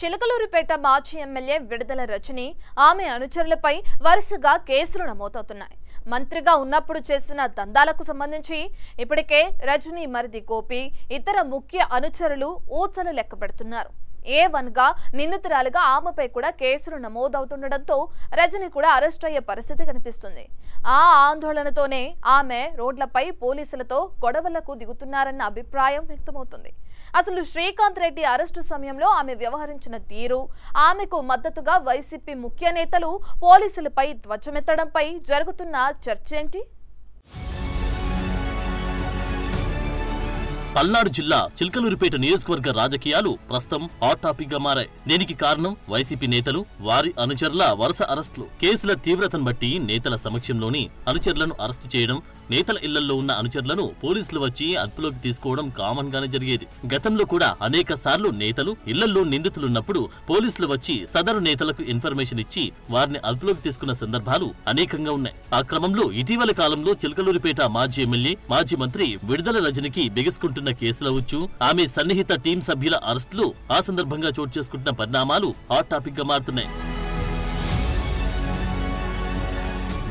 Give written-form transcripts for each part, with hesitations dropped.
చిలకలూరిపేట మాజీ ఎమ్మెల్యే విడుదల రజని ఆమె అనుచరులపై వరుసగా కేసులు నమోదవుతున్నాయి. మంత్రిగా ఉన్నప్పుడు చేసిన దందాలకు సంబంధించి ఇప్పటికే రజని మరిది గోపి ఇతర ముఖ్య అనుచరులు ఊచలు లెక్కపెడుతున్నారు. A1గా నిందితురాలుగా ఆమెపై కూడా కేసులు నమోదవుతుండటంతో రజని కూడా అరెస్ట్ అయ్యే పరిస్థితి కనిపిస్తుంది. ఆ ఆందోళనతోనే ఆమె రోడ్లపై పోలీసులతో గొడవలకు దిగుతున్నారన్న అభిప్రాయం వ్యక్తమవుతుంది. అసలు శ్రీకాంత్ రెడ్డి అరెస్టు సమయంలో ఆమె వ్యవహరించిన తీరు, ఆమెకు మద్దతుగా వైసీపీ ముఖ్య నేతలు పోలీసులపై ధ్వజమెత్తడంపై జరుగుతున్న చర్చ ఏంటి? పల్నాడు జిల్లా చిలకలూరిపేట నియోజకవర్గ రాజకీయాలు ప్రస్తుతం హాట్ టాపిక్ గా మారాయి. దీనికి కారణం వైసీపీ నేతలు, వారి అనుచరుల వరుస అరెస్టులు. కేసుల తీవ్రతను బట్టి నేతల సమక్షంలోని అనుచరులను అరెస్టు చేయడం, నేతల ఇళ్లలో ఉన్న అనుచరులను పోలీసులు వచ్చి అదుపులోకి తీసుకోవడం కామన్ గానే జరిగేది. గతంలో కూడా అనేక సార్లు నేతలు ఇళ్లలో నిందితులున్నప్పుడు పోలీసులు వచ్చి సదరు నేతలకు ఇన్ఫర్మేషన్ ఇచ్చి వారిని అదుపులోకి తీసుకున్న సందర్భాలు అనేకంగా ఉన్నాయి. ఆ క్రమంలో ఇటీవల కాలంలో చిలకలూరిపేట మాజీ ఎమ్మెల్యే, మాజీ మంత్రి విడుదల రజనికి బిగుసుకుంటున్న కేసుల వచ్చు, ఆమె సన్నిహిత టీం సభ్యుల అరెస్టులు ఆ సందర్భంగా చోటు చేసుకుంటున్న పరిణామాలు హాట్ టాపిక్ గా మారుతున్నాయి.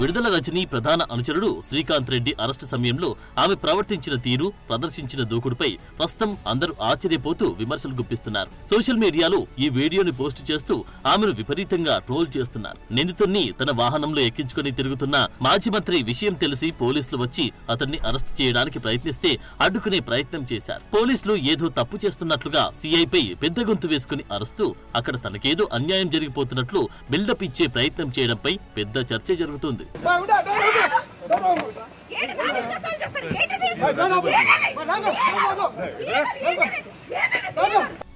విడుదల రజని ప్రధాన అనుచరుడు శ్రీకాంత్ రెడ్డి అరెస్టు సమయంలో ఆమె ప్రవర్తించిన తీరు, ప్రదర్శించిన దూకుడుపై ప్రస్తుతం అందరూ ఆశ్చర్యపోతూ విమర్శలు గుప్పిస్తున్నారు. సోషల్ మీడియాలో ఈ వీడియోని పోస్టు చేస్తూ ఆమెను విపరీతంగా ట్రోల్ చేస్తున్నారు. నిందితుడిని తన వాహనంలో ఎక్కించుకుని తిరుగుతున్న మాజీ మంత్రి విషయం తెలిసి పోలీసులు వచ్చి అతన్ని అరెస్టు చేయడానికి ప్రయత్నిస్తే అడ్డుకునే ప్రయత్నం చేశారు. పోలీసులు ఏదో తప్పు చేస్తున్నట్లుగా సీఐపై పెద్ద గొంతు వేసుకుని అరుస్తూ అక్కడ తనకేదో అన్యాయం జరిగిపోతున్నట్లు బిల్డప్ ఇచ్చే ప్రయత్నం చేయడంపై పెద్ద చర్చ జరుగుతుంది.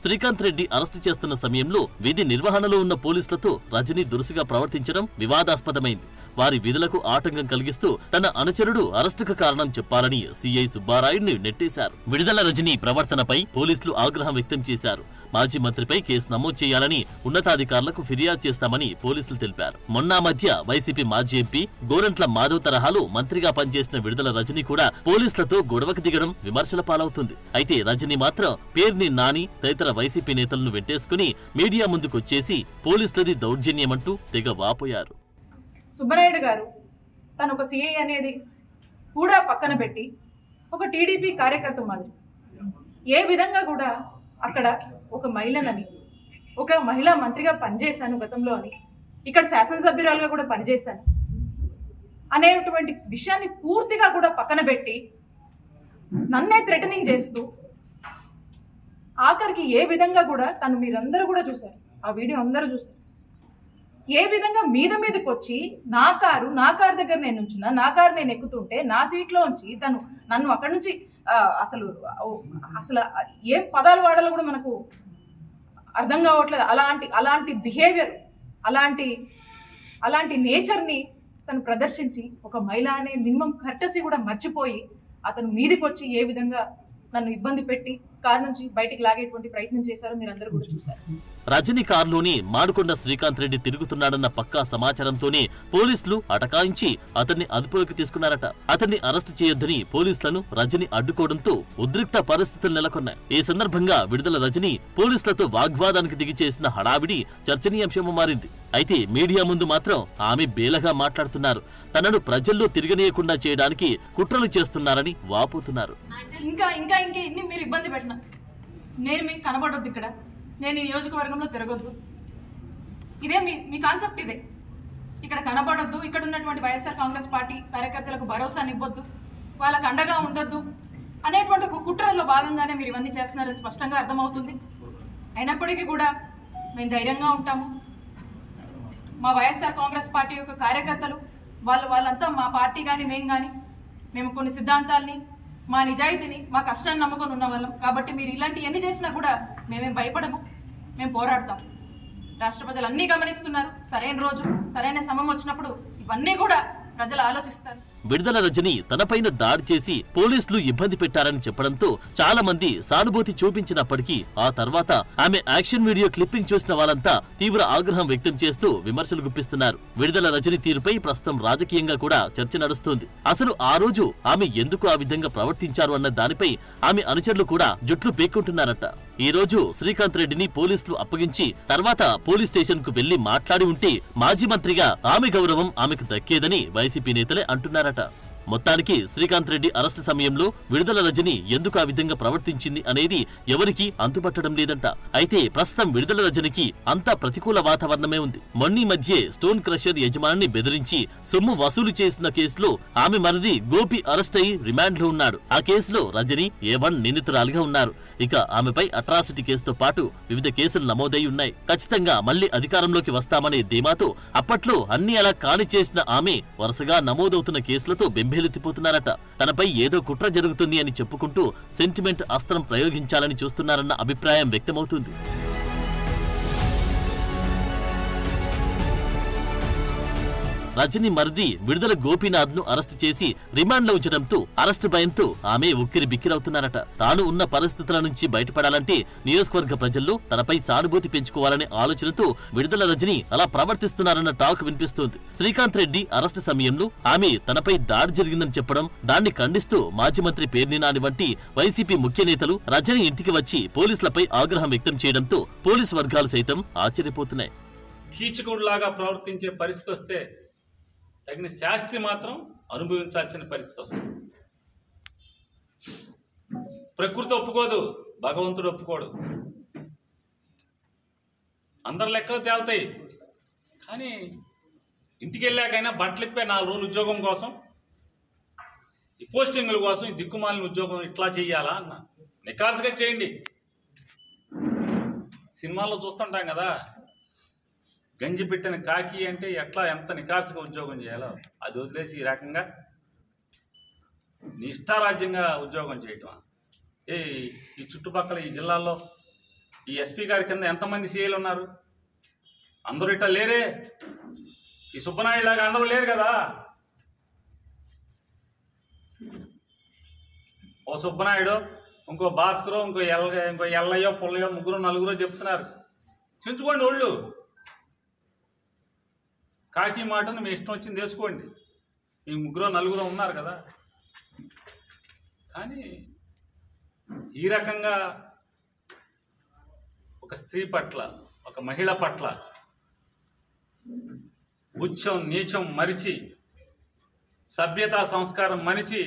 శ్రీకాంత్ రెడ్డి అరెస్టు చేస్తున్న సమయంలో విధి నిర్వహణలో ఉన్న పోలీసులతో రజని దురుసుగా ప్రవర్తించడం వివాదాస్పదమైంది. వారి విధులకు ఆటంకం కలిగిస్తూ తన అనుచరుడు అరెస్టుకు కారణం చెప్పాలని సీఐ సుబ్బారాయుడిని నెట్టేశారు. విడుదల రజని ప్రవర్తనపై పోలీసులు ఆగ్రహం వ్యక్తం చేశారు. మాజీ మంత్రిపై కేసు నమోదు చేయాలని ఉన్నతాధికారులకు ఫిర్యాదు చేస్తామని పోలీసులు తెలిపారు. మొన్న మధ్య వైసీపీ మాజీ ఎంపీ గోరంట్ల మాధవ్ తరహాలో మంత్రిగా పనిచేసిన విడుదల రజని కూడా పోలీసులతో గొడవకు దిగడం విమర్శల పాలవుతుంది. అయితే రజని మాత్రం పేర్ని నాని తదితర వైసీపీ నేతలను వెంటేసుకుని మీడియా ముందుకొచ్చేసి పోలీసులది దౌర్జన్యమంటూ తెగ వాపోయారు. సుబ్బరాయుడు గారు తను ఒక సిఐ అనేది కూడా పక్కన పెట్టి ఒక టీడీపీ కార్యకర్త మాదిరి ఏ విధంగా కూడా అక్కడ ఒక మహిళనని, ఒక మహిళా మంత్రిగా పనిచేశాను గతంలో అని, ఇక్కడ శాసనసభ్యురాలుగా కూడా పనిచేశాను అనేటువంటి విషయాన్ని పూర్తిగా కూడా పక్కన పెట్టి నన్నే థ్రెటనింగ్ చేస్తూ ఆఖరికి ఏ విధంగా కూడా తను మీరందరూ కూడా చూశారు, ఆ వీడియో అందరూ చూశారు, ఏ విధంగా మీదకి వచ్చి నా కారు దగ్గర నేను ఉంచున్నా, నా కారు నేను ఎక్కుతుంటే నా సీట్లో ఉంచి తను నన్ను అక్కడి నుంచి అసలు ఏం పదాలు వాడాలో కూడా మనకు అర్థం కావట్లేదు. అలాంటి బిహేవియర్, అలాంటి నేచర్ని తను ప్రదర్శించి ఒక మహిళ అనే మినిమం కర్టసీ కూడా మర్చిపోయి అతను మీదికి వచ్చి ఏ విధంగా నన్ను ఇబ్బంది పెట్టి కారు నుంచి బయటికి లాగేటువంటి ప్రయత్నం చేశారో మీరందరూ కూడా చూశారు. రజని కారులోని మాడుకొండ శ్రీకాంత్ రెడ్డి తిరుగుతున్నాడన్న పక్కా సమాచారంతోనే పోలీసులు అటకాయించి అతన్ని అదుపులోకి తీసుకున్నారట. అతన్ని అరెస్టు చేయొద్దని పోలీసులను రజని అడ్డుకోవడంతో ఉద్రిక్త పరిస్థితులు నెలకొన్నాయి. ఈ సందర్భంగా విడుదల రజని పోలీసులతో వాగ్వాదానికి దిగి చేసిన హడావిడి చర్చనీయాంశం మారింది. అయితే మీడియా ముందు మాత్రం ఆమె బేలగా మాట్లాడుతున్నారు. తనను ప్రజల్లో తిరగనీయకుండా చేయడానికి కుట్రలు చేస్తున్నారని వాపోతున్నారు. ఇంకా ఇన్ని మీరు ఇబ్బంది పెట్టినా నేను మీకు కనబడొద్దు, ఇక్కడ నేను ఈ నియోజకవర్గంలో తిరగొద్దు, ఇదే మీ కాన్సెప్ట్, ఇదే ఇక్కడ కనబడొద్దు, ఇక్కడ ఉన్నటువంటి వైఎస్ఆర్ కాంగ్రెస్ పార్టీ కార్యకర్తలకు భరోసాని ఇవ్వద్దు, వాళ్ళకు అండగా ఉండొద్దు అనేటువంటి ఒక కుట్రలో భాగంగానే మీరు ఇవన్నీ చేస్తున్నారని స్పష్టంగా అర్థమవుతుంది. అయినప్పటికీ కూడా మేము ధైర్యంగా ఉంటాము. మా వైఎస్ఆర్ కాంగ్రెస్ పార్టీ యొక్క కార్యకర్తలు వాళ్ళంతా మా పార్టీ కానీ మేము కొన్ని సిద్ధాంతాలని, మా నిజాయితీని, మా కష్టాన్ని నమ్ముకొని ఉన్న వాళ్ళం కాబట్టి మీరు ఇలాంటి ఎన్ని చేసినా కూడా మేమేం భయపడము, మేము పోరాడతాం. రాష్ట్ర ప్రజలు అన్నీ గమనిస్తున్నారు. సరైన రోజు, సరైన సమయం వచ్చినప్పుడు ఇవన్నీ కూడా ప్రజలు ఆలోచిస్తారు. విడుదల రజని తనపైన దాడి చేసి పోలీసులు ఇబ్బంది పెట్టారని చెప్పడంతో చాలా మంది సానుభూతి చూపించినప్పటికీ ఆ తర్వాత ఆమె యాక్షన్ వీడియో క్లిప్పింగ్ చూసిన వాళ్ళంతా తీవ్ర ఆగ్రహం వ్యక్తం చేస్తూ విమర్శలు గుప్పిస్తున్నారు. విడుదల రజని తీరుపై ప్రస్తుతం రాజకీయంగా కూడా చర్చ నడుస్తోంది. అసలు ఆ రోజు ఆమె ఎందుకు ఆ విధంగా ప్రవర్తించారు అన్న దానిపై ఆమె అనుచరులు కూడా జుట్లు పీక్కుంటున్నారట. ఈ రోజు శ్రీకాంత్ రెడ్డిని పోలీసులు అప్పగించి తర్వాత పోలీస్ స్టేషన్ కు వెళ్లి మాట్లాడి ఉంటే మాజీ మంత్రిగా ఆమె గౌరవం ఆమెకు దక్కేదని వైసీపీ నేతలే అంటున్నారట. మొత్తానికి శ్రీకాంత్ రెడ్డి అరెస్టు సమయంలో విడుదల రజని ఎందుకు ఆ విధంగా ప్రవర్తించింది అనేది ఎవరికీ అంతుపట్టడం లేదంట. అయితే ప్రస్తుతం విడుదల రజనికి అంతా ప్రతికూల వాతావరణమే ఉంది. మొన్నీ మధ్యే స్టోన్ క్రషర్ యజమానిని బెదిరించి సొమ్ము వసూలు చేసిన కేసులో ఆమె మరిది గోపి అరెస్ట్ అయి రిమాండ్ లో ఉన్నాడు. ఆ కేసులో రజని A1 నిందితురాలిగా ఉన్నారు. ఇక ఆమెపై అట్రాసిటీ కేసుతో పాటు వివిధ కేసులు నమోదై ఉన్నాయి. ఖచ్చితంగా మళ్లీ అధికారంలోకి వస్తామనే ధీమాతో అప్పట్లో అన్ని అలా కాని చేసిన ఆమె వరుసగా నమోదవుతున్న కేసులతో బెంబేలెత్తిపోతున్నారట. తనపై ఏదో కుట్ర జరుగుతుంది అని చెప్పుకుంటూ సెంటిమెంట్ అస్త్రం ప్రయోగించాలని చూస్తున్నారన్న అభిప్రాయం వ్యక్తమవుతుంది. రజని మరిది విడుదల గోపీనాథ్ ను అరెస్టు చేసి రిమాండ్ లో ఉంచడంతో అరెస్టు భయంతో ఆమె ఉక్కిరి బిక్కిరవుతున్నారట. తాను ఉన్న పరిస్థితుల నుంచి బయటపడాలంటే నియోజకవర్గ ప్రజల్లో తనపై సానుభూతి పెంచుకోవాలనే ఆలోచనతో విడుదల రజని అలా ప్రవర్తిస్తున్నారన్న టాక్ వినిపిస్తోంది. శ్రీకాంత్ రెడ్డి అరెస్టు సమయంలో ఆమె తనపై దాడి జరిగిందని చెప్పడం, దాన్ని ఖండిస్తూ మాజీ మంత్రి పేర్ని నాని వంటి వైసీపీ ముఖ్య నేతలు రజని ఇంటికి వచ్చి పోలీసులపై ఆగ్రహం వ్యక్తం చేయడంతో పోలీసు వర్గాలు సైతం ఆశ్చర్యపోతున్నాయి. కీచకుడిలాగా ప్రవర్తించే పరిస్థితి వస్తే తగిన శాస్తి మాత్రం అనుభవించాల్సిన పరిస్థితి వస్తుంది. ప్రకృతి ఒప్పుకోదు, భగవంతుడు ఒప్పుకోడు. అందరి లెక్కలు తేలుతాయి. కానీ ఇంటికి వెళ్ళాకైనా బట్టలిప్పే 4 రోజులు ఉద్యోగం కోసం, ఈ పోస్టింగుల కోసం, ఈ దిక్కుమాలిన ఉద్యోగం ఇట్లా చెయ్యాలా అన్న నికాల్సుగా చేయండి. సినిమాల్లో చూస్తుంటాం కదా, గంజి పెట్టిన కాకి అంటే ఎట్లా ఎంత నికార్సుగా ఉద్యోగం చేయాలో అది వదిలేసి ఈ రకంగా నీ ఇష్టారాజ్యంగా ఉద్యోగం చేయటం. ఈ చుట్టుపక్కల ఈ జిల్లాల్లో ఈ ఎస్పీ గారి కింద ఎంతమంది సీఏలు ఉన్నారు? అందరూ ఇట్లా లేరే. ఈ సుబ్బనాయుడు లాగా అందరూ లేరు కదా. ఓ సుబ్బనాయుడు, ఇంకో భాస్కరు, ఇంకో ఎల్లయ్యో పుల్లయ్యో 3-4 చెప్తున్నారు. చించుకోండి ఒళ్ళు. కాకి మాటను మీ ఇష్టం వచ్చింది వేసుకోండి. ఈ 3-4 ఉన్నారు కదా. కానీ ఈ రకంగా ఒక స్త్రీ పట్ల, ఒక మహిళ పట్ల ఉచ్చం నీచం మరిచి, సభ్యతా సంస్కారం మరిచి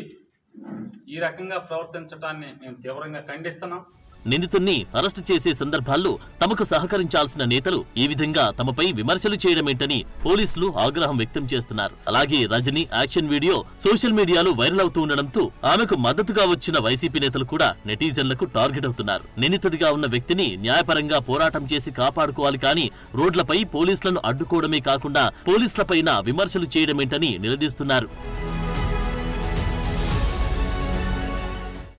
ఈ రకంగా ప్రవర్తించడాన్ని మేము తీవ్రంగా ఖండిస్తున్నాం. నిందితుణ్ణి అరెస్టు చేసే సందర్భాల్లో తమకు సహకరించాల్సిన నేతలు ఈ విధంగా తమపై విమర్శలు చేయడమేంటని పోలీసులు ఆగ్రహం వ్యక్తం చేస్తున్నారు. అలాగే రజని యాక్షన్ వీడియో సోషల్ మీడియాలో వైరల్ అవుతూ ఉండడంతో ఆమెకు మద్దతుగా వచ్చిన వైసీపీ నేతలు కూడా నెటిజన్లకు టార్గెట్ అవుతున్నారు. నిందితుడిగా ఉన్న వ్యక్తిని న్యాయపరంగా పోరాటం చేసి కాపాడుకోవాలి, కానీ రోడ్లపై పోలీసులను అడ్డుకోవడమే కాకుండా పోలీసులపైన విమర్శలు చేయడమేంటని నిలదీస్తున్నారు.